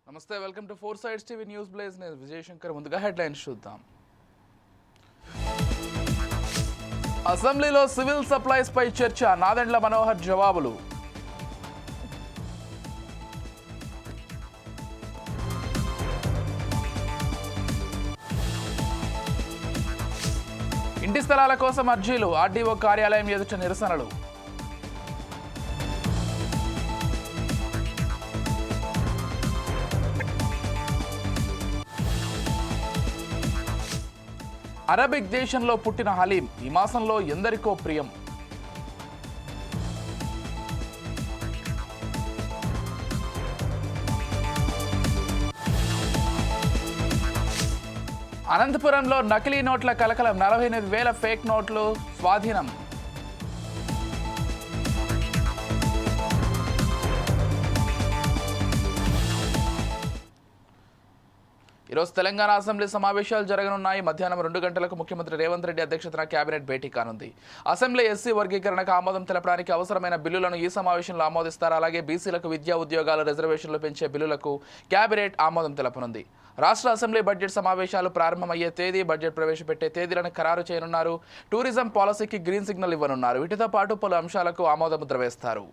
నమస్తే, welcome to 4 Sides TV news blaze. నేను విజయశంకర్. ముందుగా హెడ్లైన్స్ చూద్దాం. అసెంబ్లీలో సివిల్ సప్లైస్ పై చర్చ. నాదెండ్ల మనోహర్ జవాబులు. ఇంటి స్థలాల కోసం అర్జీలు. ఆర్డీఓ కార్యాలయం ఎదుట నిరసనలు. అరబిక్ దేశంలో పుట్టిన హలీం ఈ మాసంలో ఎందరికో ప్రియం. అనంతపురంలో నకిలీ నోట్ల కలకలం. 48,000 ఫేక్ నోట్లు స్వాధీనం. ఈరోజు తెలంగాణ అసెంబ్లీ సమావేశాలు జరగనున్నాయి. మధ్యాహ్నం 2 గంటలకు ముఖ్యమంత్రి రేవంత్ రెడ్డి అధ్యక్షతన కేబినెట్ భేటీ కానుంది. అసెంబ్లీ ఎస్సీ వర్గీకరణకు ఆమోదం తెలపడానికి అవసరమైన బిల్లులను ఈ సమావేశంలో ఆమోదిస్తారు. అలాగే బీసీలకు విద్యా ఉద్యోగాల రిజర్వేషన్లు పెంచే బిల్లులకు కేబినెట్ ఆమోదం తెలపనుంది. రాష్ట్ర అసెంబ్లీ బడ్జెట్ సమావేశాలు ప్రారంభమయ్యే తేదీ, బడ్జెట్ ప్రవేశపెట్టే తేదీలను ఖరారు చేయనున్నారు. టూరిజం పాలసీకి గ్రీన్ సిగ్నల్ ఇవ్వనున్నారు. వీటితో పాటు పలు అంశాలకు ఆమోదముద్ర వేస్తారు.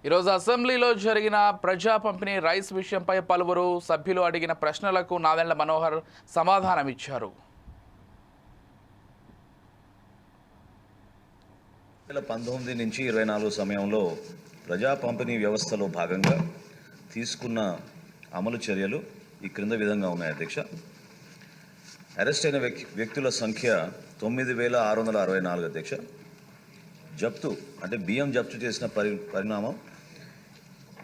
ఈరోజు అసెంబ్లీలో జరిగిన ప్రజా పంపిణీ రైస్ విషయంపై పలువురు సభ్యులు అడిగిన ప్రశ్నలకు నాదెండ్ల మనోహర్ సమాధానమిచ్చారు. 2019 నుంచి 24 సమయంలో ప్రజా పంపిణీ వ్యవస్థలో భాగంగా తీసుకున్న అమలు చర్యలు ఈ క్రింద విధంగా ఉన్నాయి. అధ్యక్ష, అరెస్ట్ అయిన వ్యక్తుల సంఖ్య 9,664. అధ్యక్ష, జప్తు అంటే బియ్యం జప్తు చేసిన పరిణామం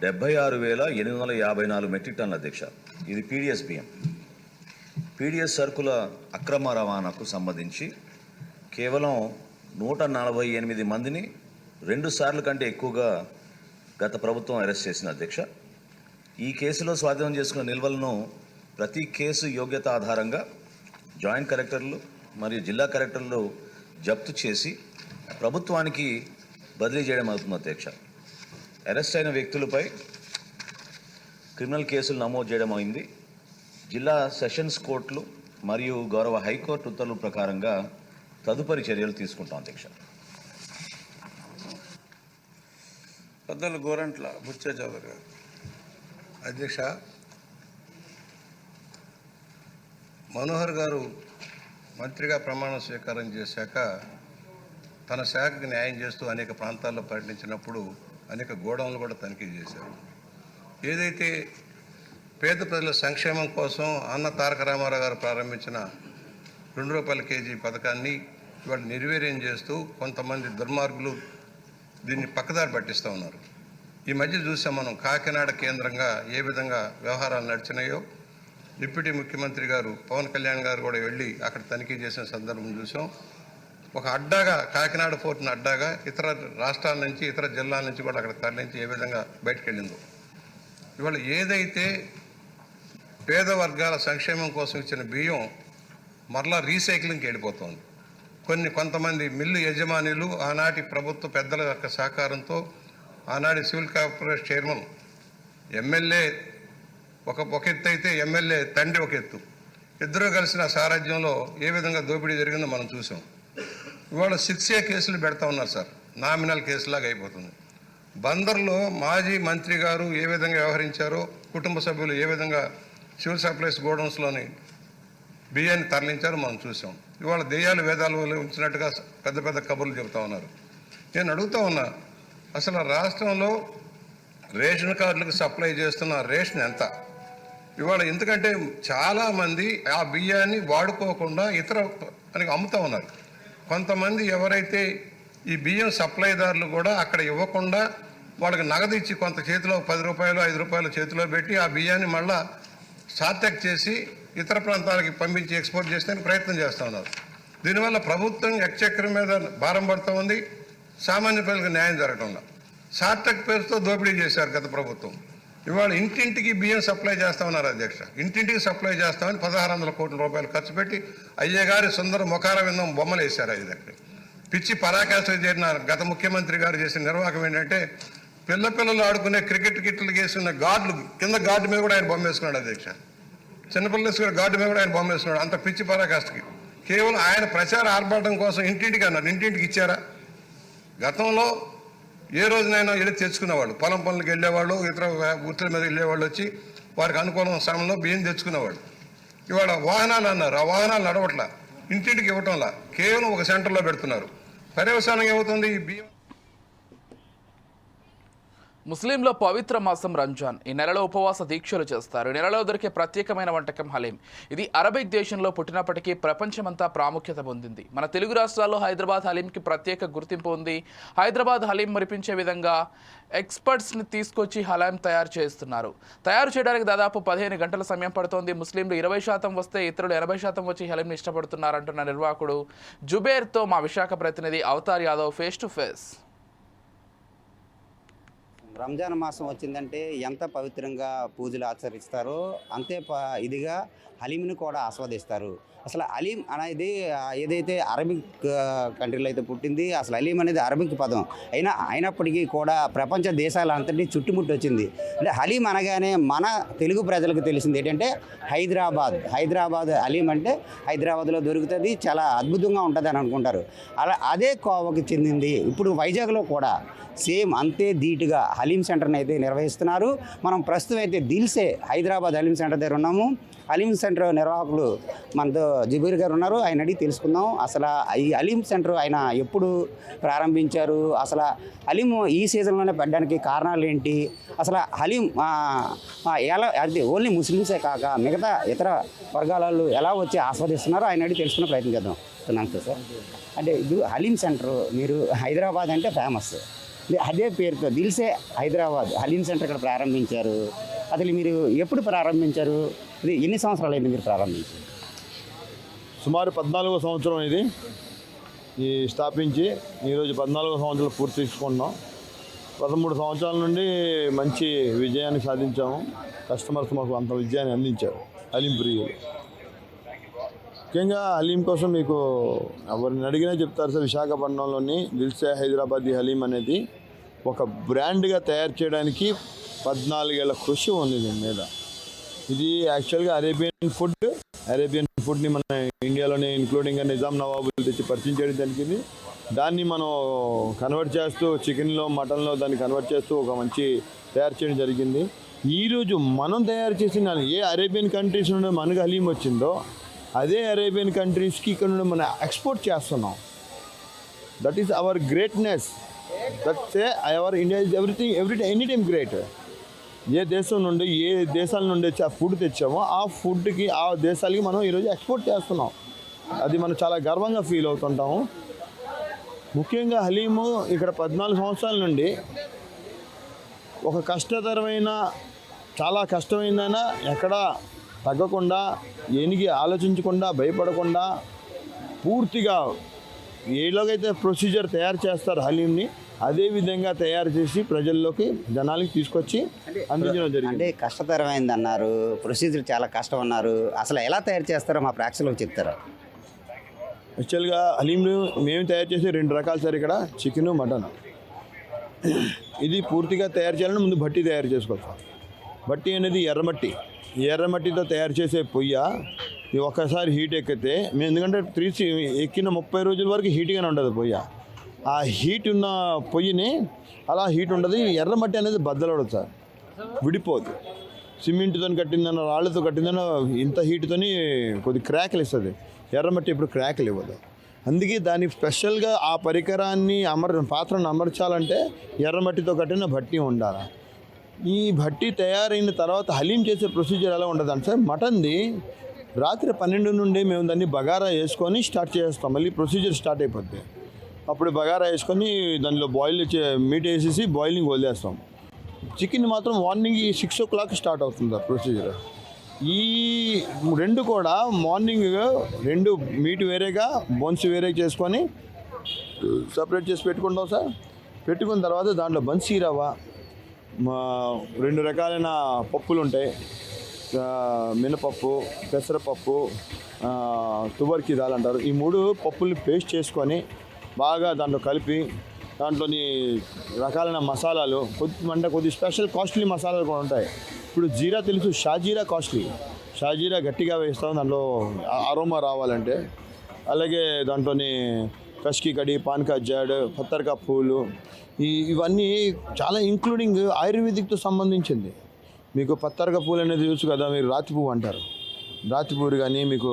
76,854 మెట్రిక్ టన్నుల. అధ్యక్ష, ఇది పీడిఎస్ బియ్యం. పీడిఎస్ సరుకుల అక్రమ రవాణాకు సంబంధించి కేవలం 148 మందిని 2 సార్లు కంటే ఎక్కువగా గత ప్రభుత్వం అరెస్ట్ చేసింది. అధ్యక్ష, ఈ కేసులో స్వాధీనం చేసుకున్న నిల్వలను ప్రతి కేసు యోగ్యత ఆధారంగా జాయింట్ కలెక్టర్లు మరియు జిల్లా కలెక్టర్లు జప్తు చేసి ప్రభుత్వానికి బదిలీ చేయడం అవుతుంది. అధ్యక్ష, అరెస్ట్ అయిన వ్యక్తులపై క్రిమినల్ కేసులు నమోదు చేయడం అయింది. జిల్లా సెషన్స్ కోర్టులు మరియు గౌరవ హైకోర్టు ఉత్తర్వుల ప్రకారంగా తదుపరి చర్యలు తీసుకుంటాం. అధ్యక్ష. పెద్దలు గోరంట్ల బుచ్చ చౌదరి గారు. అధ్యక్ష, మనోహర్ గారు మంత్రిగా ప్రమాణ స్వీకారం చేశాక తన శాఖకు న్యాయం చేస్తూ అనేక ప్రాంతాల్లో పర్యటించినప్పుడు అనేక గోడౌన్లు కూడా తనిఖీ చేశారు. ఏదైతే పేద ప్రజల సంక్షేమం కోసం అన్న తారక రామారావు గారు ప్రారంభించిన ₹2 కేజీ పథకాన్ని ఇవాళ నిర్వీర్యం చేస్తూ కొంతమంది దుర్మార్గులు దీన్ని పక్కదారి పట్టిస్తూ ఉన్నారు. ఈ మధ్య చూసాం మనం కాకినాడ కేంద్రంగా ఏ విధంగా వ్యవహారాలు నడిచినాయో. డిప్యూటీ ముఖ్యమంత్రి గారు పవన్ కళ్యాణ్ గారు కూడా వెళ్ళి అక్కడ తనిఖీ చేసిన సందర్భం చూసాం. ఒక అడ్డాగా కాకినాడ ఫోర్ట్ని అడ్డాగా ఇతర రాష్ట్రాల నుంచి ఇతర జిల్లాల నుంచి కూడా అక్కడ తరలించి ఏ విధంగా బయటకు వెళ్ళిందో. ఇవాళ ఏదైతే పేద వర్గాల సంక్షేమం కోసం ఇచ్చిన బియ్యం మరలా రీసైక్లింగ్కి వెళ్ళిపోతుంది. కొంతమంది మిల్లు యజమానులు ఆనాటి ప్రభుత్వ పెద్దల యొక్క సహకారంతో ఆనాటి సివిల్ కార్పొరేషన్ చైర్మన్ ఎమ్మెల్యే ఒక ఎత్తు అయితే ఎమ్మెల్యే తండ్రి ఒక ఎత్తు, ఇద్దరూ కలిసిన సారథ్యంలో ఏ విధంగా దోపిడీ జరిగిందో మనం చూసాం. ఇవాళ 6A కేసులు పెడతా ఉన్నారు సార్. నామినల్ కేసులాగా అయిపోతుంది. బందర్లో మాజీ మంత్రి గారు ఏ విధంగా వ్యవహరించారో, కుటుంబ సభ్యులు ఏ విధంగా సివిల్ సప్లైస్ గోడౌన్స్లోని బియ్యాన్ని తరలించారో మనం చూసాం. ఇవాళ దెయ్యాలు వేదాలు ఉంచినట్టుగా పెద్ద పెద్ద కబుర్లు చెబుతా ఉన్నారు. నేను అడుగుతా ఉన్నా, అసలు రాష్ట్రంలో రేషన్ కార్డులకు సప్లై చేస్తున్న రేషన్ ఎంత? ఇవాళ ఎందుకంటే చాలామంది ఆ బియ్యాన్ని వాడుకోకుండా ఇతర పనికి అమ్ముతూ ఉన్నారు. కొంతమంది ఎవరైతే ఈ బియ్యం సప్లైదారులు కూడా అక్కడ ఇవ్వకుండా వాళ్ళకి నగదు ఇచ్చి కొంత చేతిలో ₹10, ₹5 చేతిలో పెట్టి ఆ బియ్యాన్ని మళ్ళా సాత్యక్ చేసి ఇతర ప్రాంతాలకి పంపించి ఎక్స్పోర్ట్ చేసేందుకు ప్రయత్నం చేస్తూ ఉన్నారు. దీనివల్ల ప్రభుత్వం ఎక్స్చెక్కర్ మీద భారం పడుతూ ఉంది, సామాన్య ప్రజలకు న్యాయం జరగడంలో. సార్టక్ పేరుతో దోపిడీ చేశారు గత ప్రభుత్వం. ఇవాళ ఇంటింటికి బియ్యం సప్లై చేస్తా ఉన్నారు అధ్యక్ష. ఇంటింటికి సప్లై చేస్తామని 1600 కోట్ల రూపాయలు ఖర్చు పెట్టి అయ్యగారి సుందర ముఖార విందం బొమ్మలు వేశారు. అది దగ్గర పిచ్చి పరాకాష్ఠకు చేరిన గత ముఖ్యమంత్రి గారు చేసిన నిర్వాహకం ఏంటంటే పిల్లలు ఆడుకునే క్రికెట్ కిట్లు వేసుకున్న గార్డులు కింద గార్డు మీద కూడా ఆయన బొమ్మ వేసుకున్నాడు అధ్యక్ష. చిన్నపిల్లలు వేసుకున్న గార్డు మీద కూడా ఆయన బొమ్మ వేసుకున్నాడు. అంత పిచ్చి పరాకాష్ఠకి కేవలం ఆయన ప్రచార ఆర్భాటం కోసం ఇంటింటికి అన్నారు. ఇంటింటికి ఇచ్చారా? గతంలో ఏ రోజునైనా వెళ్ళి తెచ్చుకునేవాళ్ళు, పొలం పనులకు వెళ్ళేవాళ్ళు, ఇతర వృత్తుల మీద వెళ్ళేవాళ్ళు వచ్చి వారికి అనుకూలం సమయంలో బియ్యం తెచ్చుకునేవాళ్ళు. ఇవాళ వాహనాలు అన్నారు, ఆ వాహనాలు నడవట్లా, ఇంటింటికి ఇవ్వటంలా, కేవలం ఒక సెంటర్లో పెడుతున్నారు. పర్యవసానం ఏమవుతుంది? ఈ బియ్యం ముస్లింల పవిత్ర మాసం రంజాన్. ఈ నెలలో ఉపవాస దీక్షలు చేస్తారు. ఈ నెలలో దొరికే ప్రత్యేకమైన వంటకం హలీం. ఇది అరబిక్ దేశంలో పుట్టినప్పటికీ ప్రపంచమంతా ప్రాముఖ్యత పొందింది. మన తెలుగు రాష్ట్రాల్లో హైదరాబాద్ హలీంకి ప్రత్యేక గుర్తింపు ఉంది. హైదరాబాద్ హలీం మరిపించే విధంగా ఎక్స్పర్ట్స్ని తీసుకొచ్చి హలీం తయారు చేస్తున్నారు. తయారు చేయడానికి దాదాపు 15 గంటల సమయం పడుతోంది. ముస్లింలు 20% వస్తే ఇతరులు 80% వచ్చి హలీంని ఇష్టపడుతున్నారంటున్న నిర్వాహకుడు జుబేర్తో మా విశాఖ ప్రతినిధి Avatar Yadav face to face. Ramzan మాసం వచ్చిందంటే ఎంత పవిత్రంగా పూజలు ఆచరిస్తారో అంతే ఇదిగా హలీంని కూడా ఆస్వాదిస్తారు. అసలు హలీం అనేది ఏదైతే అరబిక్ కంట్రీలో అయితే పుట్టింది, అసలు హలీం అనేది అరబిక్ పదం అయినప్పటికీ కూడా ప్రపంచ దేశాలంతటి చుట్టుముట్టి వచ్చింది. అంటే హలీం అనగానే మన తెలుగు ప్రజలకు తెలిసింది ఏంటంటే హైదరాబాద్ హలీం అంటే హైదరాబాద్లో దొరుకుతుంది, చాలా అద్భుతంగా ఉంటుంది అని అనుకుంటారు. అదే కోవకి చెందింది ఇప్పుడు వైజాగ్లో కూడా సేమ్ అంతే ధీటుగా హలీం సెంటర్ని అయితే నిర్వహిస్తున్నారు. మనం ప్రస్తుతం అయితే దిల్సే హైదరాబాద్ హలీం సెంటర్ దగ్గర ఉన్నాము. హలీం సెంటర్ నిర్వాహకులు మనతో జబీర్ గారు ఉన్నారు. ఆయన అడిగి తెలుసుకుందాం అసలు ఈ హలీం సెంటర్ ఆయన ఎప్పుడు ప్రారంభించారు, అసలు హలీం ఈ సీజన్లోనే పెట్టడానికి కారణాలు ఏంటి, అసలు హలీం ఎలా అంటే ఓన్లీ ముస్లిమ్సే కాక మిగతా ఇతర వర్గాల వాళ్ళు ఎలా వచ్చి ఆస్వాదిస్తున్నారో ఆయన అడిగి తెలుసుకునే ప్రయత్నం చేద్దాం. నమస్తే సార్. అంటే ఇది హలీం సెంటర్ మీరు హైదరాబాద్ అంటే ఫేమస్, అదే పేరుతో దిల్సే హైదరాబాద్ హలీం సెంటర్ ఇక్కడ ప్రారంభించారు. అసలు మీరు ఎప్పుడు ప్రారంభించారు, ఇది ఎన్ని సంవత్సరాలు అయింది మీరు ప్రారంభించారు? సుమారు 14వ సంవత్సరం ఇది ఈ స్థాపించి ఈరోజు 14వ సంవత్సరాలు పూర్తి చేసుకుంటున్నాం. 13 సంవత్సరాల నుండి మంచి విజయాన్ని సాధించాము. కస్టమర్స్ మాకు అంత విజయాన్ని అందించారు హలీం ప్రియులు. ముఖ్యంగా హలీం కోసం మీకు ఎవరిని అడిగినా చెప్తారు సార్, విశాఖపట్నంలోని దిల్సే హైదరాబాదీ హలీం అనేది ఒక బ్రాండ్గా తయారు చేయడానికి 14 ఏళ్ల కృషి ఉంది దీని మీద. ఇది యాక్చువల్గా అరేబియన్ ఫుడ్ని మన ఇండియాలోనే ఇంక్లూడింగ్ నిజాం నవాబులు తెచ్చి పరిచయం చేయడం జరిగింది. దాన్ని మనం కన్వర్ట్ చేస్తూ చికెన్లో మటన్లో దాన్ని కన్వర్ట్ చేస్తూ ఒక మంచి తయారు చేయడం జరిగింది. ఈరోజు మనం తయారు చేసిన ఏ అరేబియన్ కంట్రీస్ నుండి మనకు హలీం వచ్చిందో అదే అరేబియన్ కంట్రీస్కి ఇక్కడ నుండి మనం ఎక్స్పోర్ట్ చేస్తున్నాం. That is our greatness. That's our India is any time great. ఏ దేశం నుండి ఏ దేశాల నుండి వచ్చి ఆ ఫుడ్ తెచ్చామో ఆ ఫుడ్కి ఆ దేశాలకి మనం ఈరోజు ఎక్స్పోర్ట్ చేస్తున్నాం. అది మనం చాలా గర్వంగా ఫీల్ అవుతుంటాము. ముఖ్యంగా హలీము ఇక్కడ 14 సంవత్సరాల నుండి ఒక కష్టతరమైన చాలా కష్టమైందైనా ఎక్కడ తగ్గకుండా ఏనికి ఆలోచించకుండా భయపడకుండా పూర్తిగా ఏలోగైతే ప్రొసీజర్ తయారు చేస్తారు హలీంని అదే విధంగా తయారు చేసి ప్రజల్లోకి జనాలకి తీసుకొచ్చి అందించడం జరిగింది. అంటే కష్టతరమైంది అన్నారు, ప్రొసీజర్ చాలా కష్టం అన్నారు. అసలు ఎలా తయారు చేస్తారో మా ప్రేక్షకులకు చెప్తారా? యాక్చువల్గా హలీంను మేము తయారు చేసే 2 రకాలు సార్. ఇక్కడ చికెను మటన్. ఇది పూర్తిగా తయారు చేయాలని ముందు భట్టి తయారు చేసుకోవాలి. భట్టి అనేది ఎర్రమట్టితో తయారు చేసే పొయ్య. ఇది ఒక్కసారి హీట్ ఎక్కితే మేము ఎందుకంటే ఎక్కిన 30 రోజుల వరకు హీట్గానే ఉండదు పొయ్య. ఆ హీట్ ఉన్న పొయ్యిని అలా హీట్ ఉండదు. ఎర్రమట్టి అనేది బద్దలడదు సార్, విడిపోదు. సిమెంట్తో కట్టిందన్న రాళ్ళతో కట్టిందన్న ఇంత హీట్తోని కొద్ది క్రాక్లు ఇస్తుంది. ఎర్రమట్టి ఇప్పుడు క్రాక్లు ఇవ్వదు. అందుకే దానికి స్పెషల్గా ఆ పరికరాన్ని పాత్రను అమర్చాలంటే ఎర్రమట్టితో కట్టిన భట్టి ఉండాలి. ఈ భట్టి తయారైన తర్వాత హలీం చేసే ప్రొసీజర్ ఎలా ఉండదు అంటే సార్, మటన్ది రాత్రి 12 నుండి మేము దాన్ని బగారా వేసుకొని స్టార్ట్ చేస్తాం. మళ్ళీ ప్రొసీజర్ స్టార్ట్ అయిపోద్ది. అప్పుడు బగారా వేసుకొని దానిలో మీట్ వేసేసి బాయిలింగ్ వదిలేస్తాం. చికెన్ మాత్రం మార్నింగ్ 6 o'clock స్టార్ట్ అవుతుంది ప్రొసీజర్. ఈ రెండు కూడా మార్నింగ్ రెండు మీట్ వేరేగా బోన్స్ వేరే చేసుకొని సపరేట్ చేసి పెట్టుకుంటాం సార్. పెట్టుకున్న తర్వాత దాంట్లో బన్సీ రవ్వ, రెండు రకాలైన పప్పులు ఉంటాయి, మినపప్పు, పెసరపప్పు, తువర్కి దాల్ అంటారు. ఈ మూడు పప్పుల్ని పేస్ట్ చేసుకొని బాగా దాంట్లో కలిపి దాంట్లోని రకాలైన మసాలాలు కొద్ది స్పెషల్ కాస్ట్లీ మసాలాలు కూడా ఉంటాయి. ఇప్పుడు జీరా తెలుసు, షాజీరా కాస్ట్లీ, షాజీరా గట్టిగా వేస్తాం దాంట్లో అరోమా రావాలంటే. అలాగే దాంట్లోని కష్కి కడి, పాన్కా జాడ్, పత్తర్కా పూలు, ఇవన్నీ చాలా ఇంక్లూడింగ్ ఆయుర్వేదిక్తో సంబంధించింది. మీకు పత్తర్కా పూలు అనేది తెలుసు కదా, మీరు రాతి పువ్వు అంటారు. రాతి పువ్వు కానీ మీకు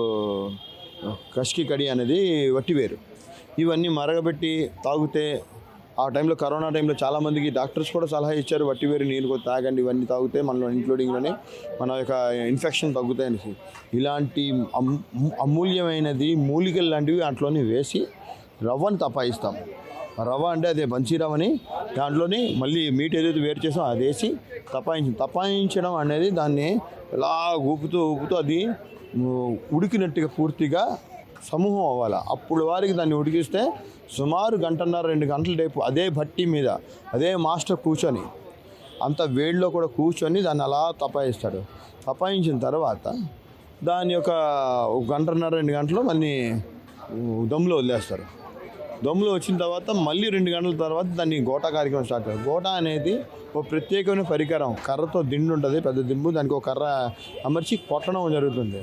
కష్కి కడి అనేది వట్టివేరు. ఇవన్నీ మరగబెట్టి తాగితే ఆ టైంలో కరోనా టైంలో చాలామందికి డాక్టర్స్ కూడా సలహా ఇచ్చారు, వట్టివేరు నీళ్ళు తాగండి, ఇవన్నీ తాగితే మనలో ఇంక్లూడింగ్లోనే మన యొక్క ఇన్ఫెక్షన్ తగ్గుతాయనేసి. ఇలాంటి అమూల్యమైనది మూలికలు లాంటివి దాంట్లోని వేసి రవ్వను తపాయిస్తాం. రవ్వ అంటే అదే బన్సీ రవ్వని దాంట్లోని మళ్ళీ మీట్ ఏదైతే వేరు చేసామో అది వేసి తపాయించడం అనేది దాన్ని ఇలా ఊపుతూ అది ఉడికినట్టుగా పూర్తిగా సమూహం అవ్వాలి. అప్పుడు వారికి దాన్ని ఉడికిస్తే సుమారు 1.5-2 గంటల టైపు అదే భట్టి మీద అదే మాస్టర్ కూర్చొని అంత వేడిలో కూడా కూర్చొని దాన్ని అలా తపాయిస్తాడు. తపాయించిన తర్వాత దాని యొక్క 1.5-2 గంటలు మళ్ళీ దమ్ములో వదిలేస్తారు. దమ్ములో వచ్చిన తర్వాత మళ్ళీ 2 గంటల తర్వాత దాన్ని గోటా కార్యక్రమం స్టార్ట్ అవుతుంది. గోటా అనేది ఒక ప్రత్యేకమైన పరికరం, కర్రతో దిండు ఉంటుంది, పెద్ద దింబు, దానికి ఒక కర్ర అమర్చి కొట్టడం జరుగుతుంది.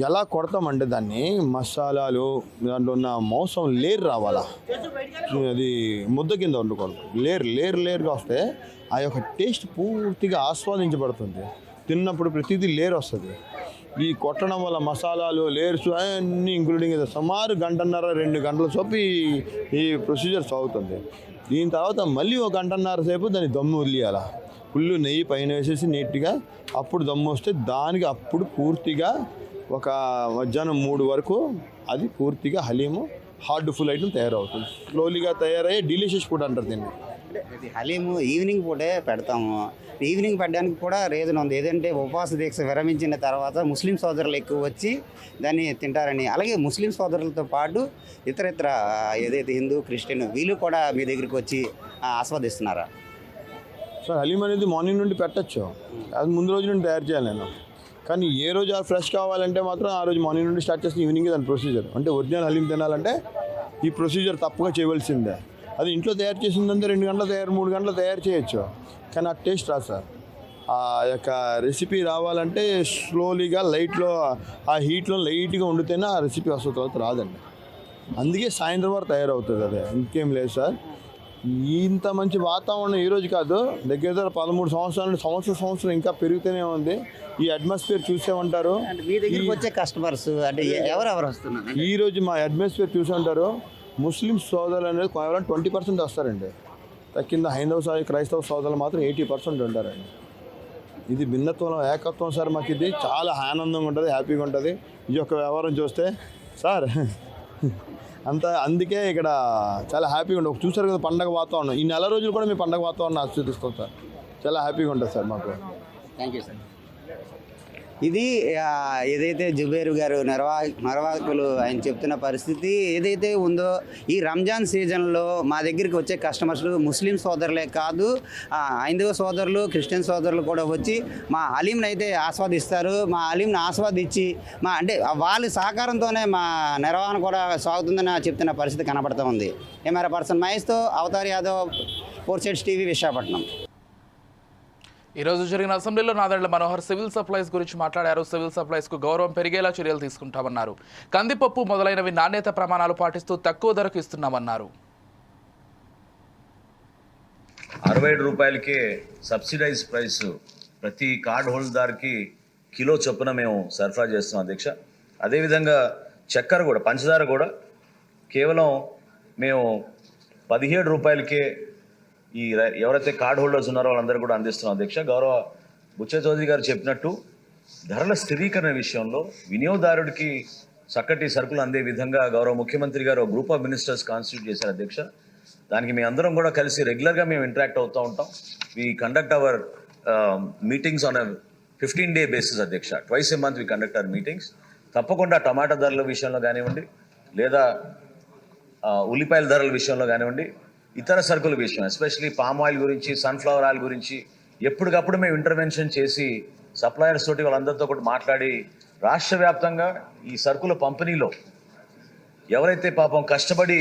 ఎలా కొడతామంటే దాన్ని మసాలాలు దాంట్లో ఉన్న మాంసం లేరు రావాలా, అది ముద్ద కింద వండుకోవాలి. లేరుగా వస్తే ఆ యొక్క టేస్ట్ పూర్తిగా ఆస్వాదించబడుతుంది. తిన్నప్పుడు ప్రతిదీ లేరు వస్తుంది. ఈ కొట్టడం వల్ల మసాలాలు లేర్స్ అన్నీ ఇంక్లూడింగ్ సుమారు 1.5-2 గంటల సేపు ఈ ప్రొసీజర్ సాగుతుంది. దీని తర్వాత మళ్ళీ 1 గంటన్నర సేపు దాన్ని దమ్ము వదిలేయాలి. ఫుల్ నెయ్యి పైన వేసేసి నీట్గా అప్పుడు దమ్ము వస్తే దానికి అప్పుడు పూర్తిగా ఒక మధ్యాహ్నం 3 వరకు అది పూర్తిగా హలీము హార్డ్ఫుల్ ఐటమ్ తయారవుతుంది. స్లోలీగా తయారయ్యే డెలిషియస్ ఫుడ్ అంటారు దీన్ని. ఇది హలీము ఈవినింగ్ పూటే పెడతాము. ఈవినింగ్ పెట్టడానికి కూడా రీజన్ ఉంది. ఏదంటే ఉపవాస దీక్ష విరమించిన తర్వాత ముస్లిం సోదరులు ఎక్కువ వచ్చి దాన్ని తింటారని. అలాగే ముస్లిం సోదరులతో పాటు ఇతర ఏదైతే హిందూ, క్రిస్టియన్ వీళ్ళు కూడా మీ దగ్గరికి వచ్చి ఆస్వాదిస్తున్నారా? సార్ హలీం అనేది మార్నింగ్ నుండి పెట్టచ్చు, అది ముందు రోజు నుండి తయారు చేయాలి నేను. కానీ ఏ రోజు ఆ ఫ్రెష్ కావాలంటే మాత్రం ఆ రోజు మార్నింగ్ నుండి స్టార్ట్ చేస్తే ఈవినింగ్ దాని ప్రొసీజర్. అంటే ఒరిజినల్ హలీం తినాలంటే ఈ ప్రొసీజర్ తప్పగా చేయవలసిందే. అది ఇంట్లో తయారు చేసిందంటే 2 గంటలు 3 గంటలు తయారు చేయొచ్చు, కానీ ఆ టేస్ట్ రాదు సార్. ఆ యొక్క రెసిపీ రావాలంటే స్లోలీగా లైట్లో ఆ హీట్లో లైట్గా వండితేనే ఆ రెసిపీ వస్తుంది, తర్వాత రాదండి. అందుకే సాయంత్రం వరకు తయారవుతుంది. అదే ఇంకేం లేదు సార్. ఇంత మంచి వాతావరణం ఈరోజు కాదు, దగ్గర 13 సంవత్సరాలు సంవత్సరం ఇంకా పెరుగుతూనే ఉంది. ఈ అట్మాస్ఫియర్ చూసే ఉంటారు. మీ దగ్గరికి వచ్చే కస్టమర్స్ అంటే ఎవరెవరు వస్తున్నారు? ఈరోజు మా అట్మాస్ఫియర్ చూసే ఉంటారు. ముస్లిం సోదరులు అనేది కేవలం 20% వస్తారండి. కింద క్రైస్తవ సోదరులు మాత్రం 80% ఉంటారండి. ఇది భిన్నత్వం, ఏకత్వం సార్. మాకు ఇది చాలా ఆనందంగా ఉంటుంది, హ్యాపీగా ఉంటుంది. ఈ యొక్క వ్యవహారం చూస్తే సార్ అందుకే ఇక్కడ చాలా హ్యాపీగా ఉంటుంది. చూసారు కదా పండగ వాతావరణం, ఈ నెల రోజులు కూడా మీ పండగ వాతావరణం ఆస్వాదిస్తాం సార్. చాలా హ్యాపీగా ఉంటుంది సార్ మాకు. Thank you sir. ఇది ఏదైతే జుబేరు గారు నిర్వాహకులు ఆయన చెప్తున్న పరిస్థితి ఏదైతే ఉందో, ఈ రంజాన్ సీజన్లో మా దగ్గరికి వచ్చే కస్టమర్స్ ముస్లిం సోదరులే కాదు, హైందవ సోదరులు, క్రిస్టియన్ సోదరులు కూడా వచ్చి మా హలీంని అయితే ఆస్వాదిస్తారు. మా హలీంని ఆస్వాదించి అంటే వాళ్ళ సహకారంతోనే మా నిర్వహణ కూడా సాగుతుందని చెప్తున్న పరిస్థితి కనబడుతూ ఉంది. కెమెరా పర్సన్ మహేష్తో అవతార్ యాదవ్, 4 Sides TV, విశాఖపట్నం. ఈరోజు జరిగిన అసెంబ్లీలో నాదెండ్ల మనోహర్ సివిల్ సప్లైస్ గురించి మాట్లాడారు. సివిల్ సప్లైస్కు గౌరవం పెరిగేలా చర్యలు తీసుకుంటామన్నారు. కందిపప్పు మొదలైనవి నాణ్యత ప్రమాణాలు పాటిస్తూ తక్కువ ధరకు ఇస్తున్నామన్నారు. 67 రూపాయలకే సబ్సిడైజ్ ప్రైస్ ప్రతి కార్డ్ హోల్డర్కి కిలో చొప్పున మేము సరఫరా చేస్తున్నాం అధ్యక్ష. అదేవిధంగా చక్కెర కూడా, పంచదార కూడా కేవలం మేము 17 రూపాయలకే ఈ ఎవరైతే కార్డ్ హోల్డర్స్ ఉన్నారో వాళ్ళందరూ కూడా అందిస్తున్నాం అధ్యక్ష. గౌరవ బుచ్చ చౌదరి గారు చెప్పినట్టు ధరల స్థిరీకరణ విషయంలో వినియోగదారుడికి చక్కటి సరుకులు అందే విధంగా గౌరవ ముఖ్యమంత్రి గారు గ్రూప్ ఆఫ్ మినిస్టర్స్ కాన్స్టిట్యూట్ చేశారు అధ్యక్ష. దానికి మేము అందరం కూడా కలిసి రెగ్యులర్గా మేము ఇంటరాక్ట్ అవుతూ ఉంటాం. We conduct our meetings on a 15-day basis అధ్యక్ష. Twice a month we conduct our meetings. తప్పకుండా టమాటా ధరల విషయంలో కానివ్వండి, లేదా ఉల్లిపాయల ధరల విషయంలో కానివ్వండి, ఇతర సరుకుల విషయం, ఎస్పెషలీ పామ్ ఆయిల్ గురించి, సన్ఫ్లవర్ ఆయిల్ గురించి ఎప్పటికప్పుడు మేము ఇంటర్వెన్షన్ చేసి సప్లయర్స్ తోటి వాళ్ళందరితో కూడా మాట్లాడి రాష్ట్ర వ్యాప్తంగా ఈ సరుకుల పంపిణీలో ఎవరైతే పాపం కష్టపడి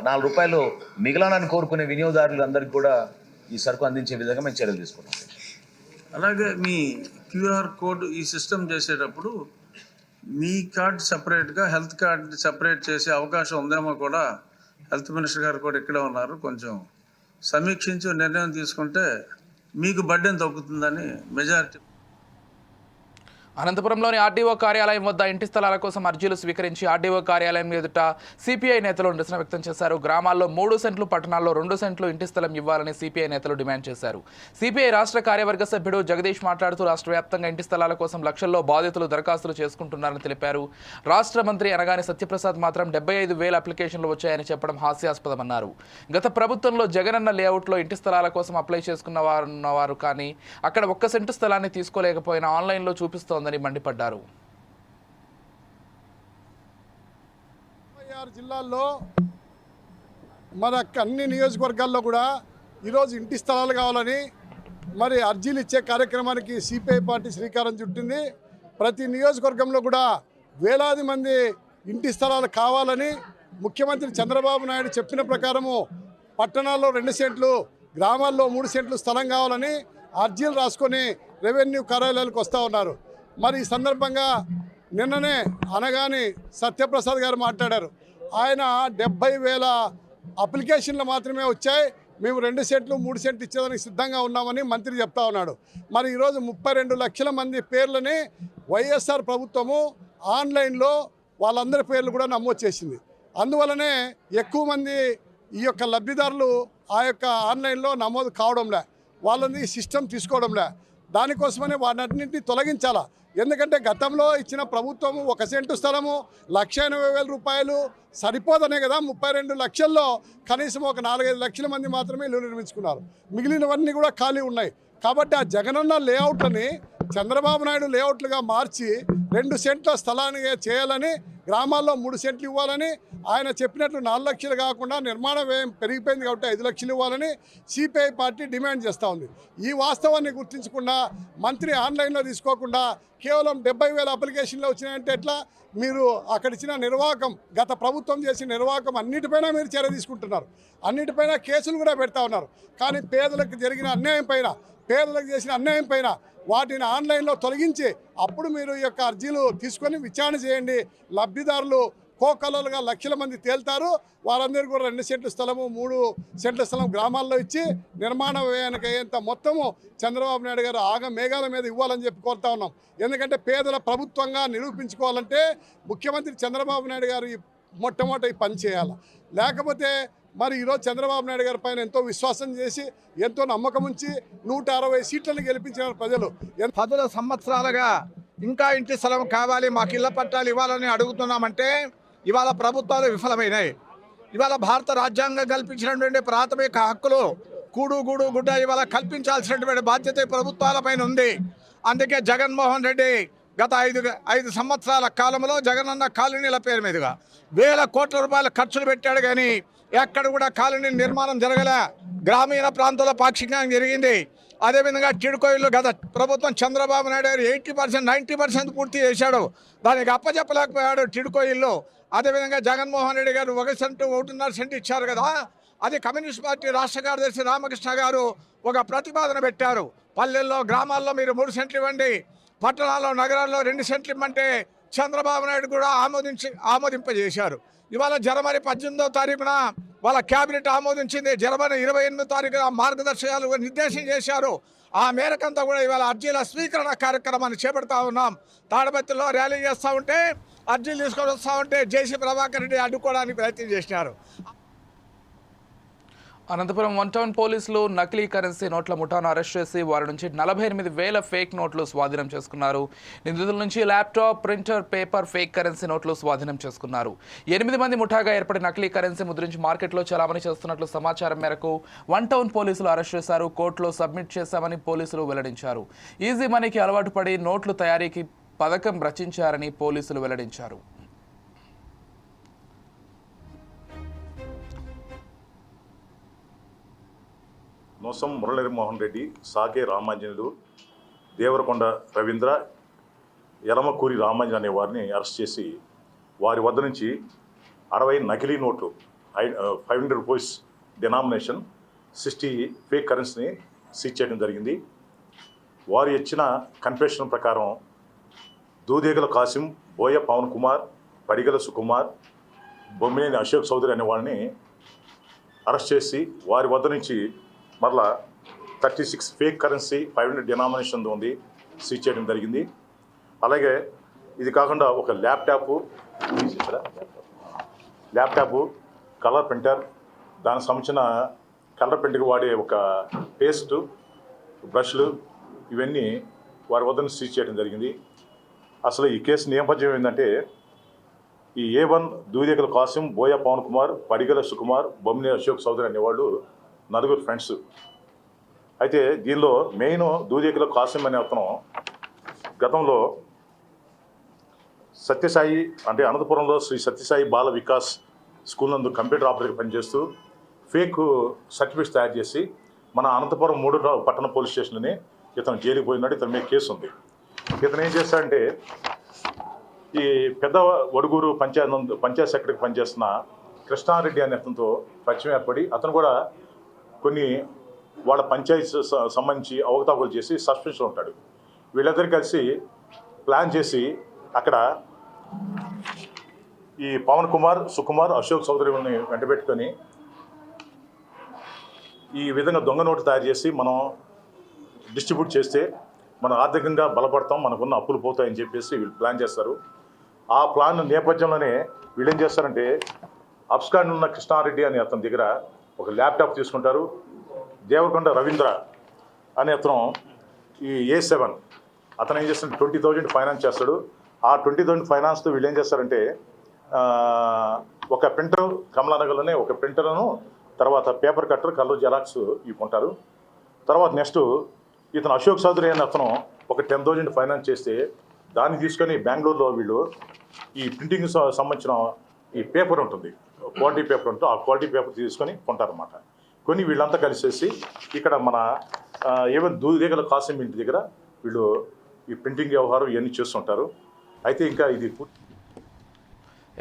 4 రూపాయలు మిగలాలని కోరుకునే వినియోగదారులందరికీ కూడా ఈ సరుకు అందించే విధంగా మేము చర్యలు తీసుకున్నాం. అలాగే మీ క్యూఆర్ కోడ్ ఈ సిస్టమ్ చేసేటప్పుడు మీ కార్డ్ సపరేట్గా హెల్త్ కార్డ్ సపరేట్ చేసే అవకాశం ఉందేమో కూడా హెల్త్ మినిస్టర్ గారు కూడా ఇక్కడే ఉన్నారు. కొంచెం సమీక్షించి నిర్ణయం తీసుకుంటే మీకు బడ్డెన్ తగ్గుతుందని మెజారిటీ. అనంతపురంలోని ఆర్డీఓ కార్యాలయం వద్ద ఇంటి స్థలాల కోసం అర్జీలు స్వీకరించి ఆర్డీఓ కార్యాలయం ఎదుట సిపిఐ నేతలు నిరసన వ్యక్తం చేశారు. గ్రామాల్లో 3 సెంట్లు, పట్టణాల్లో 2 సెంట్లు ఇంటి స్థలం ఇవ్వాలని సిపిఐ నేతలు డిమాండ్ చేశారు. సిపిఐ రాష్ట్ర కార్యవర్గ సభ్యుడు జగదీష్ మాట్లాడుతూ రాష్ట్ర వ్యాప్తంగా ఇంటి స్థలాల కోసం లక్షల్లో బాధితులు దరఖాస్తులు చేసుకుంటున్నారని తెలిపారు. రాష్ట్ర మంత్రి అనగానే సత్యప్రసాద్ మాత్రం 75,000 అప్లికేషన్లు వచ్చాయని చెప్పడం హాస్యాస్పదమన్నారు. గత ప్రభుత్వంలో జగనన్న లేఅవుట్లో ఇంటి స్థలాల కోసం అప్లై చేసుకున్నవారు కానీ అక్కడ 1 సెంటు స్థలాన్ని తీసుకోలేకపోయినా ఆన్లైన్లో చూపిస్తోంది మండిపడ్డారు. జిల్లాల్లో మన అన్ని నియోజకవర్గాల్లో కూడా ఈరోజు ఇంటి స్థలాలు కావాలని మరి అర్జీలు ఇచ్చే కార్యక్రమానికి సిపిఐ పార్టీ శ్రీకారం చుట్టింది. ప్రతి నియోజకవర్గంలో కూడా వేలాది మంది ఇంటి స్థలాలు కావాలని ముఖ్యమంత్రి చంద్రబాబు నాయుడు చెప్పిన ప్రకారము పట్టణాల్లో 2 సెంట్లు, గ్రామాల్లో 3 సెంట్లు స్థలం కావాలని అర్జీలు రాసుకొని రెవెన్యూ కార్యాలయాలకు వస్తూ ఉన్నారు. మరి ఈ సందర్భంగా నిన్ననే అనగాని సత్యప్రసాద్ గారు మాట్లాడారు. ఆయన 70,000 అప్లికేషన్లు మాత్రమే వచ్చాయి, మేము 2 సెంట్లు 3 సెంట్లు ఇచ్చేదానికి సిద్ధంగా ఉన్నామని మంత్రి చెప్తా ఉన్నాడు. మరి ఈరోజు 32 లక్షల మంది పేర్లని వైఎస్ఆర్ ప్రభుత్వము ఆన్లైన్లో వాళ్ళందరి పేర్లు కూడా నమోదు చేసింది. అందువలనే ఎక్కువ మంది ఈ యొక్క లబ్ధిదారులు ఆ యొక్క ఆన్లైన్లో నమోదు కావడంలే, వాళ్ళని సిస్టమ్ తీసుకోవడంలే. దానికోసమనే వాటన్నింటినీ తొలగించాలా. ఎందుకంటే గతంలో ఇచ్చిన ప్రభుత్వము 1 సెంటు స్థలము 1,80,000 రూపాయలు సరిపోదనే కదా 32 లక్షల్లో కనీసం ఒక 4-5 లక్షల మంది మాత్రమే ఇల్లు నిర్మించుకున్నారు. మిగిలినవన్నీ కూడా ఖాళీ ఉన్నాయి. కాబట్టి ఆ జగనన్న లేఅవుట్లని చంద్రబాబు నాయుడు లేఅవుట్లుగా మార్చి 2 సెంట్ల స్థలాన్ని చేయాలని, గ్రామాల్లో 3 సెంట్లు ఇవ్వాలని, ఆయన చెప్పినట్లు 4 లక్షలు కాకుండా నిర్మాణ వ్యయం పెరిగిపోయింది కాబట్టి 5 లక్షలు ఇవ్వాలని సిపిఐ పార్టీ డిమాండ్ చేస్తూ ఉంది. ఈ వాస్తవాన్ని గుర్తించకుండా మంత్రి ఆన్లైన్లో తీసుకోకుండా కేవలం 70,000 అప్లికేషన్లు వచ్చినాయంటే ఎట్లా? మీరు అక్కడ ఇచ్చిన నిర్వాహకం, గత ప్రభుత్వం చేసిన నిర్వాహకం అన్నిటిపైన మీరు చర్య తీసుకుంటున్నారు, అన్నిటిపైన కేసులు కూడా పెడతా ఉన్నారు. కానీ పేదలకు జరిగిన అన్యాయం పైన, పేదలకు చేసిన అన్యాయం పైన వాటిని ఆన్లైన్లో తొలగించి అప్పుడు మీరు ఈ యొక్క అర్జీలు తీసుకొని విచారణ చేయండి. లబ్ధిదారులు కోకలలుగా లక్షల మంది తేల్తారు. వారందరికీ కూడా 2 సెంట్ల స్థలము 3 సెంట్ల స్థలం గ్రామాల్లో ఇచ్చి నిర్మాణ వ్యయానికి అయ్యేంత మొత్తము చంద్రబాబు నాయుడు గారు మేఘాల మీద ఇవ్వాలని చెప్పి కోరుతా ఉన్నాం. ఎందుకంటే పేదల ప్రభుత్వంగా నిరూపించుకోవాలంటే ముఖ్యమంత్రి చంద్రబాబు నాయుడు గారు మొట్టమొదటి పని చేయాలి. లేకపోతే మరి ఈరోజు చంద్రబాబు నాయుడు గారి పైన ఎంతో విశ్వాసం చేసి ఎంతో నమ్మకం ఉంచి 160 సీట్లను గెలిపించిన ప్రజలు 10 సంవత్సరాలుగా ఇంకా ఇంటి స్థలం కావాలి, మాకు ఇళ్ల పట్టాలు ఇవ్వాలని అడుగుతున్నామంటే ఇవాళ ప్రభుత్వాలు విఫలమైనాయి. ఇవాళ భారత రాజ్యాంగం కల్పించినటువంటి ప్రాథమిక హక్కులు కూడు గూడు గుడ్డ ఇవాళ కల్పించాల్సినటువంటి బాధ్యత ప్రభుత్వాలపైన ఉంది. అందుకే జగన్మోహన్ రెడ్డి గత 5 సంవత్సరాల కాలంలో జగనన్న కాలనీల పేరు మీదుగా వేల కోట్ల రూపాయల ఖర్చులు పెట్టాడు. కానీ ఎక్కడ కూడా కాలనీ నిర్మాణం జరగలే. గ్రామీణ ప్రాంతాల్లో పాక్షికంగా జరిగింది. అదేవిధంగా టిడ్కోయిలు గత ప్రభుత్వం చంద్రబాబు నాయుడు గారు 80%, 90% పూర్తి చేశాడు. దానికి అప్పచెప్పలేకపోయాడు టిడ్కోయిల్లో. అదేవిధంగా జగన్మోహన్ రెడ్డి గారు 1 సెంటు 1.5 సెంటు ఇచ్చారు కదా, అది కమ్యూనిస్ట్ పార్టీ రాష్ట్ర కార్యదర్శి రామకృష్ణ గారు ఒక ప్రతిపాదన పెట్టారు. పల్లెల్లో గ్రామాల్లో మీరు 3 సెంట్లు ఇవ్వండి, పట్టణాల్లో నగరాల్లో 2 సెంట్లు ఇవ్వమంటే చంద్రబాబు నాయుడు కూడా ఆమోదింపజేశారు. ఇవాళ జనవరి 18వ తారీఖున వాళ్ళ క్యాబినెట్ ఆమోదించింది. జనవరి 28వ తారీఖున మార్గదర్శకాలు నిర్దేశం చేశారు. ఆ మేరకంతా కూడా ఇవాళ అర్జీల స్వీకరణ కార్యక్రమాన్ని చేపడతా ఉన్నాం. తాడపత్రిలో ర్యాలీ చేస్తూ ఉంటే, అర్జీలు తీసుకొని వస్తూ ఉంటే జేసీ ప్రభాకర్ రెడ్డి అడ్డుకోవడానికి ప్రయత్నం చేసినారు. అనంతపురం 1 టౌన్ పోలీసులు నకిలీ కరెన్సీ నోట్ల ముఠాను అరెస్ట్ చేసి వారి నుంచి 48,000 ఫేక్ నోట్లు స్వాధీనం చేసుకున్నారు. నిందితుల నుంచి laptop, printer, paper, fake currency నోట్లు స్వాధీనం చేసుకున్నారు. 8 మంది ముఠాగా ఏర్పడి నకిలీ కరెన్సీ ముద్రించి మార్కెట్లో చలామణి చేస్తున్నట్లు సమాచారం మేరకు 1 టౌన్ పోలీసులు అరెస్ట్ చేశారు. కోర్టులో సబ్మిట్ చేశామని పోలీసులు వెల్లడించారు. ఈజీ మనీకి అలవాటు పడి నోట్లు తయారీకి పథకం రచించారని పోలీసులు వెల్లడించారు. నోసం మురళీమోహన్ రెడ్డి, సాకే రామాంజనులు, దేవరకొండ రవీంద్ర, యలమకూరి రామాంజన్ అనే వారిని అరెస్ట్ చేసి వారి వద్ద నుంచి 60 నకిలీ నోట్లు, 500 రూపీస్ డినామినేషన్, 60 ఫేక్ కరెన్సీని సీజ్ చేయడం జరిగింది. వారు ఇచ్చిన కన్ఫెషన్ ప్రకారం దూదేగల కాసిం, బోయ పవన్ కుమార్, పడిగల సుకుమార్, బొమ్మినేని అశోక్ చౌదరి అనే వాళ్ళని అరెస్ట్ చేసి వారి వద్ద నుంచి మరలా 36 ఫేక్ కరెన్సీ, 500 డినామినేషన్ ఉంది సీజ్ చేయడం జరిగింది. అలాగే ఇది కాకుండా ఒక ల్యాప్టాపు, కలర్ ప్రింటర్, దానికి సంబంధించిన కలర్ ప్రింట్కి వాడే ఒక పేస్టు, బ్రష్లు, ఇవన్నీ వారి వద్ద నుంచి సీజ్ చేయడం జరిగింది. అసలు ఈ కేసు నేపథ్యం ఏంటంటే ఈ A1 దూదేగల కాసిం, బోయ పవన్ కుమార్, పడిగల సుకుమార్, బొమ్మినేని అశోక్ చౌదరి అనేవాళ్ళు 4 ఫ్రెండ్స్. అయితే దీనిలో మెయిన్ దూదేకుల కాసిం అనే అతను గతంలో సత్యసాయి అంటే అనంతపురంలో శ్రీ సత్యసాయి బాల వికాస్ స్కూల్ నందు కంప్యూటర్ ఆపరేటర్ పనిచేస్తూ ఫేక్ సర్టిఫికేట్స్ తయారు చేసి మన అనంతపురం 3 పట్టణ పోలీస్ స్టేషన్లోనే ఇతను జైలుకి పోయినాడు. ఇతని మీద కేసు ఉంది. ఇతను ఏం చేస్తాడంటే ఈ పెద్ద వడుగూరు పంచాయత్ సెక్రటరీకి పనిచేస్తున్న కృష్ణారెడ్డి అనే అతనితో పరిచయం ఏర్పడి అతను కూడా కొన్ని వాళ్ళ పంచాయతీ సంబంధించి అవకతవకలు చేసి సస్పెన్షన్ ఉంటాడు. వీళ్ళిద్దరు కలిసి ప్లాన్ చేసి అక్కడ ఈ పవన్ కుమార్, సుకుమార్, అశోక్ చౌదరిని వెంటబెట్టుకొని ఈ విధంగా దొంగ నోటు తయారు చేసి మనం డిస్ట్రిబ్యూట్ చేస్తే మనం ఆర్థికంగా బలపడతాం, మనకున్న అప్పులు పోతాయని చెప్పేసి వీళ్ళు ప్లాన్ చేస్తారు. ఆ ప్లాన్ నేపథ్యంలోనే వీళ్ళు ఏం చేస్తారంటే అబ్స్కాండ్ ఉన్న కృష్ణారెడ్డి అనే అతని దగ్గర ఒక ల్యాప్టాప్ తీసుకుంటారు. దేవరకొండ రవీంద్ర అనే అతను ఈ A7 అతను ఏం చేస్తాడు 20,000 ఫైనాన్స్ చేస్తాడు. ఆ 20,000 ఫైనాన్స్తో వీళ్ళు ఏం చేస్తారంటే ఒక ప్రింటర్, కమలానగర్లోనే ఒక ప్రింటర్ను, తర్వాత పేపర్ కట్టర్, కలర్ జెరాక్స్ ఇవి కొంటారు. తర్వాత నెక్స్ట్ ఇతను అశోక్ చౌదరి అనే అతను ఒక 10,000 ఫైనాన్స్ చేస్తే దాన్ని తీసుకొని బెంగళూరులో వీళ్ళు ఈ ప్రింటింగ్ సంబంధించిన ఈ పేపర్ ఉంటుంది, క్వాలిటీ పేపర్ ఉంటుంది, ఆ క్వాలిటీ పేపర్ తీసుకొని కొంటారన్నమాట. కొన్ని వీళ్ళంతా కలిసేసి ఇక్కడ మన ఏమైనా దూదేగల కాసిం ఇంటి దగ్గర వీళ్ళు ఈ ప్రింటింగ్ వ్యవహారం ఇవన్నీ చేస్తుంటారు. అయితే ఇంకా ఇది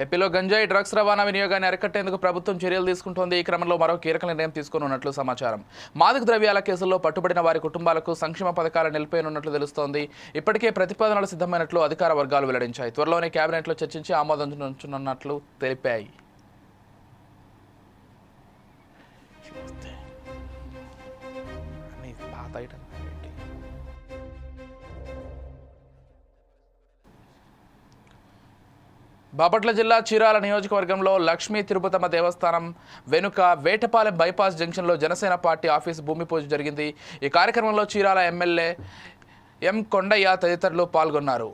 ఏపీలో గంజాయి డ్రగ్స్ రవాణా వినియోగాన్ని అరికట్టేందుకు ప్రభుత్వం చర్యలు తీసుకుంటోంది. ఈ క్రమంలో మరో కీలక నిర్ణయం తీసుకున్నట్లు సమాచారం. మాదక ద్రవ్యాల కేసుల్లో పట్టుబడిన వారి కుటుంబాలకు సంక్షేమ పథకాలు నిలిపేయనున్నట్లు తెలుస్తోంది. ఇప్పటికే ప్రతిపాదనలు సిద్ధమైనట్లు అధికార వర్గాలు వెల్లడించాయి. త్వరలోనే కేబినెట్లో చర్చించి ఆమోదించనున్నట్లు తెలిపాయి. బాపట్ల జిల్లా చీరాల నియోజకవర్గంలో లక్ష్మీ తిరుపతమ్మ దేవస్థానం వెనుక వేటపాలెం బైపాస్ జంక్షన్లో జనసేన పార్టీ ఆఫీసు భూమి పూజ జరిగింది. ఈ కార్యక్రమంలో చీరాల ఎమ్మెల్యే ఎం కొండయ్య తదితరులు పాల్గొన్నారు.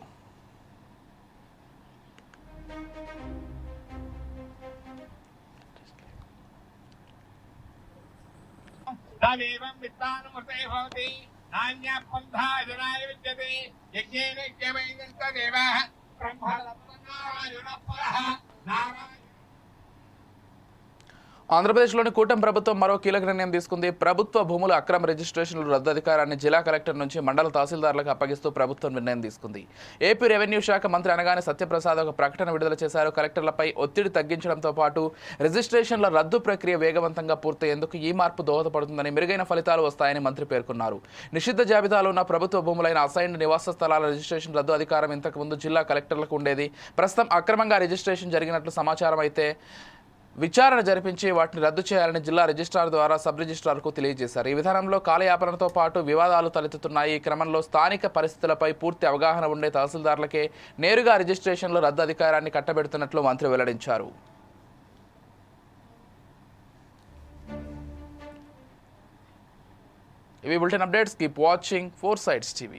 ఆంధ్రప్రదేశ్లోని కూటమి ప్రభుత్వం మరో కీలక నిర్ణయం తీసుకుంది. ప్రభుత్వ భూముల అక్రమ రిజిస్ట్రేషన్లు రద్దు అధికారాన్ని జిల్లా కలెక్టర్ నుంచి మండల తహసీల్దార్లకు అప్పగిస్తూ ప్రభుత్వం నిర్ణయం తీసుకుంది. ఏపీ రెవెన్యూ శాఖ మంత్రి అనగానే సత్యప్రసాద్ ఒక ప్రకటన విడుదల చేశారు. కలెక్టర్లపై ఒత్తిడి తగ్గించడంతో పాటు రిజిస్ట్రేషన్ల రద్దు ప్రక్రియ వేగవంతంగా పూర్తయ్యేందుకు ఈ మార్పు దోహదపడుతుందని, మెరుగైన ఫలితాలు వస్తాయని మంత్రి పేర్కొన్నారు. నిషిద్ధ జాబితాలో ఉన్న ప్రభుత్వ భూములైన అసైన్డ్ నివాస స్థలాల రిజిస్ట్రేషన్ రద్దు అధికారం ఇంతకుముందు జిల్లా కలెక్టర్లకు ఉండేది. ప్రస్తుతం అక్రమంగా రిజిస్ట్రేషన్ జరిగినట్లు సమాచారం అయితే విచారణ జరిపించి వాటిని రద్దు చేయాలని జిల్లా రిజిస్ట్రార్ ద్వారా సబ్ రిజిస్ట్రార్కు తెలియజేశారు. ఈ విధానంలో కాలయాపనతో పాటు వివాదాలు తలెత్తుతున్నాయి. ఈ క్రమంలో స్థానిక పరిస్థితులపై పూర్తి అవగాహన ఉండే తహసీల్దార్లకే నేరుగా రిజిస్ట్రేషన్లో రద్దు అధికారాన్ని కట్టబెడుతున్నట్లు మంత్రి వెల్లడించారు. ఇవి bulletin updates. Keep watching 4 Sides TV.